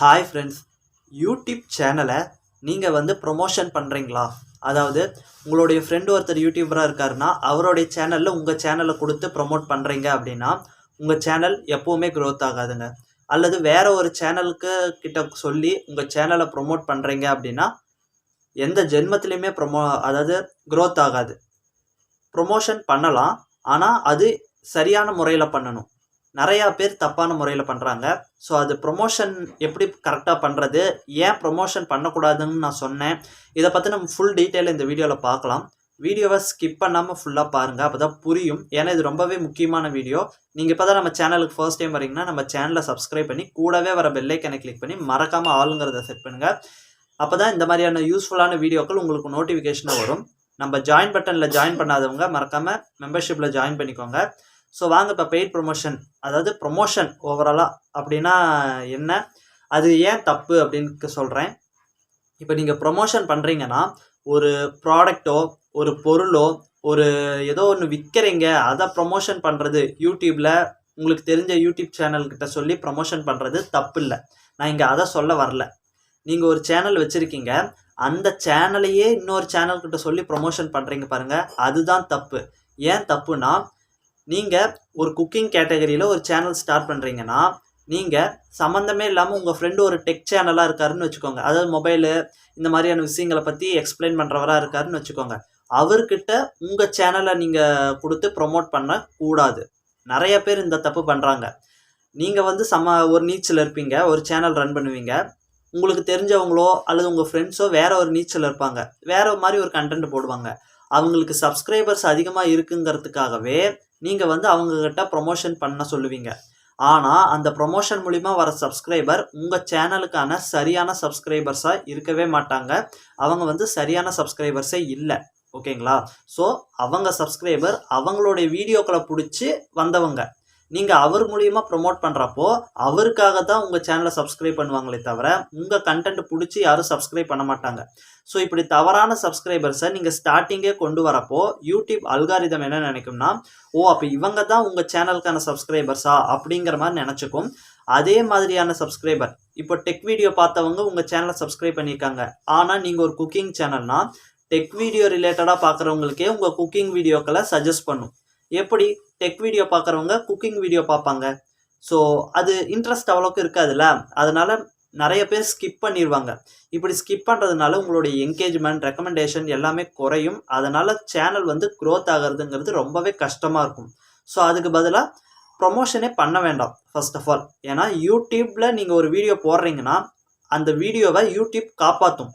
Hi friends, YouTube சேனலை நீங்கள் promotion பண்ணுறீங்களா? அதாவது உங்களுடைய ஃப்ரெண்டு ஒருத்தர் யூடியூபராக இருக்காருன்னா அவருடைய சேனலில் உங்கள் சேனலை கொடுத்து ப்ரொமோட் பண்ணுறீங்க அப்படின்னா உங்கள் சேனல் எப்போவுமே க்ரோத் ஆகாதுங்க. அல்லது வேறு ஒரு சேனலுக்கு கிட்ட சொல்லி உங்கள் சேனலை ப்ரொமோட் பண்ணுறீங்க அப்படின்னா எந்த ஜென்மத்திலையுமே அதாவது க்ரோத் ஆகாது. ப்ரொமோஷன் பண்ணலாம், ஆனால் அது சரியான முறையில் பண்ணணும். நிறையா பேர் தப்பான முறையில் பண்ணுறாங்க. ஸோ அது ப்ரொமோஷன் எப்படி கரெக்டாக பண்ணுறது, ஏன் ப்ரொமோஷன் பண்ணக்கூடாதுன்னு நான் சொன்னேன். இதை பற்றி நம்ம ஃபுல் டீட்டெயில் இந்த வீடியோவில் பார்க்கலாம். வீடியோவை ஸ்கிப் பண்ணாமல் ஃபுல்லாக பாருங்கள், அப்போ தான் புரியும். ஏன்னா இது ரொம்பவே முக்கியமான வீடியோ. நீங்கள் இப்போ தான் நம்ம சேனலுக்கு ஃபர்ஸ்ட் டைம் வரீங்கன்னா நம்ம சேனலை சப்ஸ்கிரைப் பண்ணி கூடவே வர பெல்லைக்கனை கிளிக் பண்ணி மறக்காமல் ஆளுங்கிறத செட் பண்ணுங்கள். அப்போ தான் இந்த மாதிரியான யூஸ்ஃபுல்லான வீடியோக்கள் உங்களுக்கு நோட்டிஃபிகேஷனாக வரும். நம்ம ஜாயின் பட்டனில் ஜாயின் பண்ணாதவங்க மறக்காமல் மெம்பர்ஷிப்பில் ஜாயின் பண்ணிக்கோங்க. ஸோ வாங்க இப்போ பெய்ட் ப்ரொமோஷன், அதாவது ப்ரொமோஷன் ஓவராலாக அப்படின்னா என்ன, அது ஏன் தப்பு அப்படின்னு சொல்கிறேன். இப்போ நீங்கள் ப்ரொமோஷன் பண்ணுறீங்கன்னா ஒரு ப்ராடக்டோ ஒரு பொருளோ ஒரு ஏதோ ஒன்று விற்கிறீங்க, அதை ப்ரொமோஷன் பண்ணுறது யூடியூப்பில் உங்களுக்கு தெரிஞ்ச யூடியூப் சேனல்கிட்ட சொல்லி ப்ரொமோஷன் பண்ணுறது தப்பு இல்லை. நான் இங்கே அதை சொல்ல வரல. நீங்கள் ஒரு சேனல் வச்சுருக்கீங்க, அந்த சேனலையே இன்னொரு சேனல்கிட்ட சொல்லி ப்ரொமோஷன் பண்ணுறீங்க பாருங்கள், அதுதான் தப்பு. ஏன் தப்புனா, நீங்கள் ஒரு குக்கிங் கேட்டகரியில் ஒரு சேனல் ஸ்டார்ட் பண்ணுறீங்கன்னா நீங்கள் சம்மந்தமே இல்லாமல் உங்கள் ஃப்ரெண்டு ஒரு டெக் சேனலாக இருக்காருன்னு வச்சுக்கோங்க, அதாவது மொபைலு இந்த மாதிரியான விஷயங்களை பற்றி எக்ஸ்பிளைன் பண்ணுறவராக இருக்காருன்னு வச்சுக்கோங்க. அவர்கிட்ட உங்கள் சேனலை நீங்கள் கொடுத்து ப்ரொமோட் பண்ணக்கூடாது. நிறைய பேர் இந்த தப்பு பண்ணுறாங்க. நீங்கள் ஒரு நீச்சல் இருப்பீங்க, ஒரு சேனல் ரன் பண்ணுவீங்க, உங்களுக்கு தெரிஞ்சவங்களோ அல்லது உங்கள் ஃப்ரெண்ட்ஸோ வேற ஒரு நீச்சல் இருப்பாங்க, வேற மாதிரி ஒரு கண்டென்ட் போடுவாங்க. அவங்களுக்கு சப்ஸ்கிரைபர்ஸ் அதிகமாக இருக்குங்கிறதுக்காகவே நீங்கள் அவங்கக்கிட்ட ப்ரொமோஷன் பண்ண சொல்லுவீங்க. ஆனால் அந்த ப்ரொமோஷன் மூலிமா வர சப்ஸ்கிரைபர் உங்கள் சேனலுக்கான சரியான சப்ஸ்கிரைபர்ஸாக இருக்கவே மாட்டாங்க. அவங்க சரியான சப்ஸ்கிரைபர்ஸே இல்லை, ஓகேங்களா? ஸோ அவங்க சப்ஸ்கிரைபர் அவங்களுடைய வீடியோக்களை பிடிச்சி வந்தவங்க. நீங்கள் அவர் மூலியமாக ப்ரொமோட் பண்ணுறப்போ அவருக்காக தான் உங்கள் சேனலை சப்ஸ்கிரைப் பண்ணுவாங்களே தவிர உங்கள் கண்டென்ட் பிடிச்சி யாரும் சப்ஸ்கிரைப் பண்ண மாட்டாங்க. ஸோ இப்படி தவறான சப்ஸ்கிரைபர்ஸை நீங்கள் ஸ்டார்டிங்கே கொண்டு வரப்போ யூடியூப் அல்காரிதம் என்ன நினைக்கும்னா, அப்போ இவங்க தான் உங்கள் சேனலுக்கான சப்ஸ்கிரைபர்ஸா அப்படிங்கிற மாதிரி நினச்சிக்கும். அதே மாதிரியான சப்ஸ்கிரைபர் இப்போ டெக் வீடியோ பார்த்தவங்க உங்கள் சேனலை சப்ஸ்கிரைப் பண்ணியிருக்காங்க. ஆனால் நீங்கள் ஒரு குக்கிங் சேனல்னா டெக் வீடியோ ரிலேட்டடாக பார்க்குறவங்களுக்கே உங்கள் குக்கிங் வீடியோக்களை சஜஸ்ட் பண்ணும். எப்படி டெக் வீடியோ பார்க்குறவங்க குக்கிங் வீடியோ பார்ப்பாங்க? ஸோ அது இன்ட்ரெஸ்ட் அவ்வளோக்கு இருக்காதுல்ல, அதனால நிறைய பேர் ஸ்கிப் பண்ணிடுவாங்க. இப்படி ஸ்கிப் பண்ணுறதுனால உங்களுடைய என்கேஜ்மெண்ட், ரெக்கமெண்டேஷன் எல்லாமே குறையும். அதனால் சேனல் க்ரோத் ஆகிறதுங்கிறது ரொம்பவே கஷ்டமாக இருக்கும். ஸோ அதுக்கு பதிலாக ப்ரொமோஷனே பண்ண வேண்டாம் ஃபர்ஸ்ட் ஆஃப் ஆல். ஏன்னா யூடியூப்பில் நீங்கள் ஒரு வீடியோ போடுறீங்கன்னா அந்த வீடியோவை யூடியூப் காப்பாற்றும்.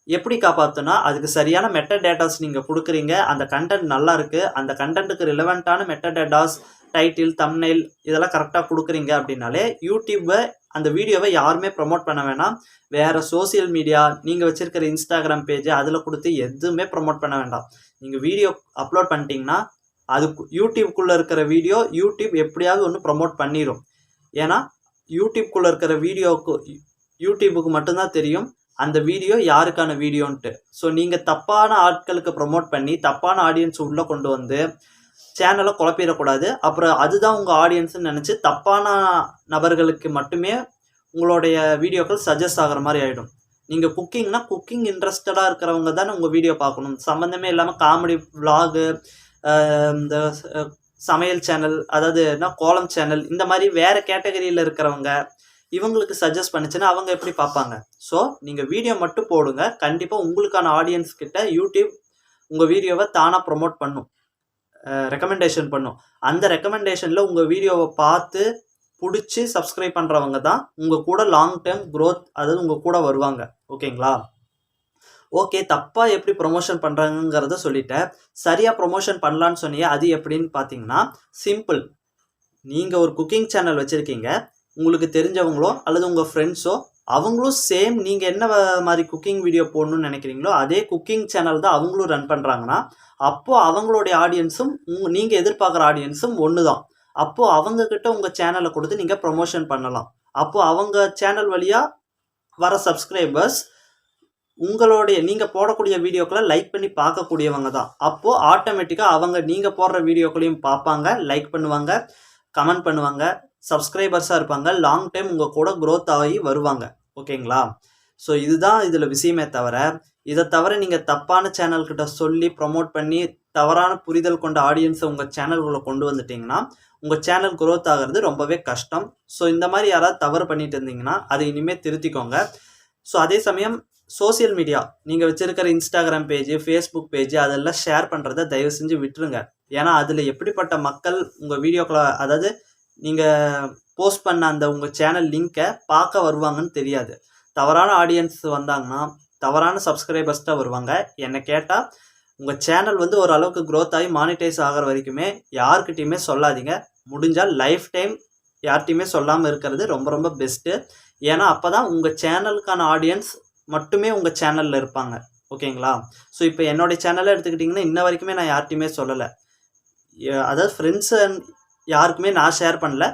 எப்படி காப்பாற்றுனா, அதுக்கு சரியான மெட்டா டேட்டாஸ் நீங்கள் கொடுக்குறீங்க, அந்த கண்டென்ட் நல்லா இருக்குது, அந்த கண்டென்ட்டுக்கு ரிலவெண்ட்டான மெட்டா டேட்டாஸ், டைட்டில், தம்ப்நெயில் இதெல்லாம் கரெக்டாக கொடுக்குறீங்க அப்படின்னாலே யூடியூப்பை அந்த வீடியோவை யாருமே ப்ரொமோட் பண்ண வேணாம். வேறு சோசியல் மீடியா நீங்கள் வச்சுருக்கிற இன்ஸ்டாகிராம் பேஜ் அதில் கொடுத்து எதுவுமே ப்ரொமோட் பண்ண வேண்டாம். நீங்கள் வீடியோ அப்லோட் பண்ணிட்டீங்கன்னா அது யூடியூப்குள்ளே இருக்கிற வீடியோ யூடியூப் எப்படியாவது ஒன்று ப்ரொமோட் பண்ணிடும். ஏன்னா யூடியூப்குள்ளே இருக்கிற யூடியூபுக்கு மட்டும்தான் தெரியும் அந்த வீடியோ யாருக்கான வீடியோன்ட்டு. ஸோ நீங்கள் தப்பான ஆட்களுக்கு ப்ரொமோட் பண்ணி தப்பான ஆடியன்ஸ் உள்ளே கொண்டு வந்து சேனலை குழப்பிடக்கூடாது. அப்புறம் அதுதான் உங்கள் ஆடியன்ஸ்ன்னு நினச்சி தப்பான நபர்களுக்கு மட்டுமே உங்களுடைய வீடியோக்கள் சஜஸ்ட் ஆகிற மாதிரி ஆகிடும். நீங்கள் குக்கிங்னா குக்கிங் இன்ட்ரெஸ்டடாக இருக்கிறவங்க தானே உங்கள் வீடியோ பார்க்கணும். சம்மந்தமே இல்லாமல் காமெடி விலாகு, இந்த சமையல் சேனல், அதாவது கோலம் சேனல், இந்த மாதிரி வேறு கேட்டகரியில் இருக்கிறவங்க இவங்களுக்கு சஜஸ்ட் பண்ணிச்சுன்னா அவங்க எப்படி பார்ப்பாங்க? ஸோ நீங்கள் வீடியோ மட்டும் போடுங்க, கண்டிப்பாக உங்களுக்கான ஆடியன்ஸ் கிட்ட யூடியூப் உங்கள் வீடியோவை தானாக ப்ரொமோட் பண்ணும், ரெக்கமெண்டேஷன் பண்ணும். அந்த ரெக்கமெண்டேஷனில் உங்கள் வீடியோவை பார்த்து பிடிச்சி சப்ஸ்கிரைப் பண்ணுறவங்க தான் உங்கள் கூட லாங் டேர்ம் க்ரோத், அதாவது உங்கள் கூட வருவாங்க, ஓகேங்களா? ஓகே, தப்பாக எப்படி ப்ரொமோஷன் பண்ணுறாங்கிறத சொல்லிட்டேன். சரியாக ப்ரொமோஷன் பண்ணலான்னு சொன்னீங்க, அது எப்படின்னு பார்த்தீங்கன்னா சிம்பிள். நீங்கள் ஒரு குக்கிங் சேனல் வச்சுருக்கீங்க, உங்களுக்கு தெரிஞ்சவங்களோ அல்லது உங்கள் ஃப்ரெண்ட்ஸோ அவங்களும் சேம் நீங்கள் என்ன மாதிரி குக்கிங் வீடியோ போடணும்னு நினைக்கிறீங்களோ அதே குக்கிங் சேனல் தான் அவங்களும் ரன் பண்ணுறாங்கன்னா அப்போது அவங்களுடைய ஆடியன்ஸும் நீங்கள் எதிர்பார்க்குற ஆடியன்ஸும் ஒன்று தான். அப்போது அவங்கக்கிட்ட உங்கள் சேனலை கொடுத்து நீங்கள் ப்ரொமோஷன் பண்ணலாம். அப்போது அவங்க சேனல் வழியாக வர சப்ஸ்கிரைபர்ஸ் நீங்கள் போடக்கூடிய வீடியோக்களை லைக் பண்ணி பார்க்கக்கூடியவங்க தான். அப்போது ஆட்டோமேட்டிக்காக அவங்க நீங்கள் போடுற வீடியோக்களையும் பார்ப்பாங்க, லைக் பண்ணுவாங்க, கமெண்ட் பண்ணுவாங்க, சப்ஸ்கிரைபர்ஸாக இருப்பாங்க, லாங் டைம் உங்கள் கூட க்ரோத் ஆகி வருவாங்க. ஓகேங்களா? ஸோ இதுதான் இதில் விஷயமே தவிர, இதை தவிர நீங்கள் தப்பான சேனல்கிட்ட சொல்லி ப்ரொமோட் பண்ணி தவறான புரிதல் கொண்ட ஆடியன்ஸை உங்கள் சேனல்குள்ளே கொண்டு வந்துட்டிங்கன்னா உங்கள் சேனல் growth ஆகிறது ரொம்பவே கஷ்டம். ஸோ இந்த மாதிரி யாராவது தவறு பண்ணிட்டு இருந்தீங்கன்னா அதை இனிமேல் திருத்திக்கோங்க. ஸோ அதே சமயம் சோசியல் மீடியா நீங்கள் வச்சுருக்கிற இன்ஸ்டாகிராம் பேஜ், ஃபேஸ்புக் பேஜ் அதெல்லாம் ஷேர் பண்ணுறதை தயவு செஞ்சு விட்டுருங்க. ஏன்னா அதில் எப்படிப்பட்ட மக்கள் உங்கள் வீடியோக்களை, அதாவது நீங்கள் போஸ்ட் பண்ண அந்த உங்கள் சேனல் லிங்க்கை பார்க்க வருவாங்கன்னு தெரியாது. தவறான ஆடியன்ஸ் வந்தாங்கன்னா தவறான சப்ஸ்கிரைபர்ஸ் தான் வருவாங்க. என்னை கேட்டால் உங்கள் சேனல் வந்து ஓரளவுக்கு growth ஆகி மானிட்டைஸ் ஆகிற வரைக்குமே யார்கிட்டையுமே சொல்லாதீங்க. முடிஞ்சால் லைஃப் டைம் யார்கிட்டையுமே சொல்லாமல் இருக்கிறது ரொம்ப ரொம்ப பெஸ்ட்டு. ஏன்னா அப்போ தான் உங்கள் சேனலுக்கான ஆடியன்ஸ் மட்டுமே உங்கள் சேனலில் இருப்பாங்க. ஓகேங்களா? ஸோ இப்போ என்னுடைய சேனலை எடுத்துக்கிட்டிங்கன்னா இன்ன வரைக்குமே நான் யார்கிட்டையுமே சொல்லலை. அதாவது ஃப்ரெண்ட்ஸு யாருக்குமே நான் ஷேர் பண்ணல.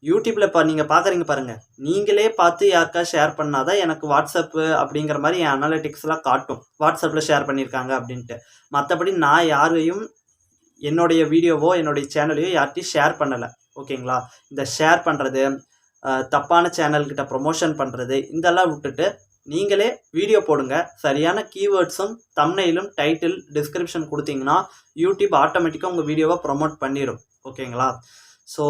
யூடியூப்பில் இப்போ நீங்கள் பார்க்குறீங்க பாருங்கள், நீங்களே பார்த்து யாருக்கா ஷேர் பண்ணால் தான் எனக்கு வாட்ஸ்அப்பு அப்படிங்கிற மாதிரி என் அனாலிட்டிக்ஸ்லாம் காட்டும், வாட்ஸ்அப்பில் ஷேர் பண்ணியிருக்காங்க அப்படின்ட்டு. மற்றபடி நான் யாரையும் என்னுடைய வீடியோவோ என்னுடைய சேனலையோ யார்கிட்டையும் ஷேர் பண்ணலை. ஓகேங்களா? இந்த ஷேர் பண்ணுறது, தப்பான சேனல்கிட்ட ப்ரொமோஷன் பண்ணுறது இதெல்லாம் விட்டுட்டு நீங்களே வீடியோ போடுங்க. சரியான கீவேர்ட்ஸும் தம்ப்நெயிலும் டைட்டில் டிஸ்கிரிப்ஷன் கொடுத்தீங்கன்னா யூடியூப் ஆட்டோமேட்டிக்காக உங்கள் வீடியோவை ப்ரொமோட் பண்ணிடும். ஓகேங்களா? ஸோ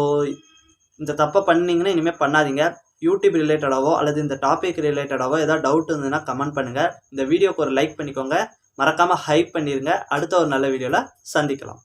இந்த தப்பை பண்ணிங்கன்னா இனிமேல் பண்ணாதீங்க. யூடியூப் ரிலேட்டடாவோ அல்லது இந்த டாபிக் ரிலேட்டடாவோ ஏதாவது டவுட் இருந்ததுன்னா கமெண்ட் பண்ணுங்கள். இந்த வீடியோக்கு ஒரு லைக் பண்ணிக்கோங்க. மறக்காமல் ஹைப் பண்ணிடுங்க. அடுத்த ஒரு நல்ல வீடியோவில் சந்திக்கலாம்.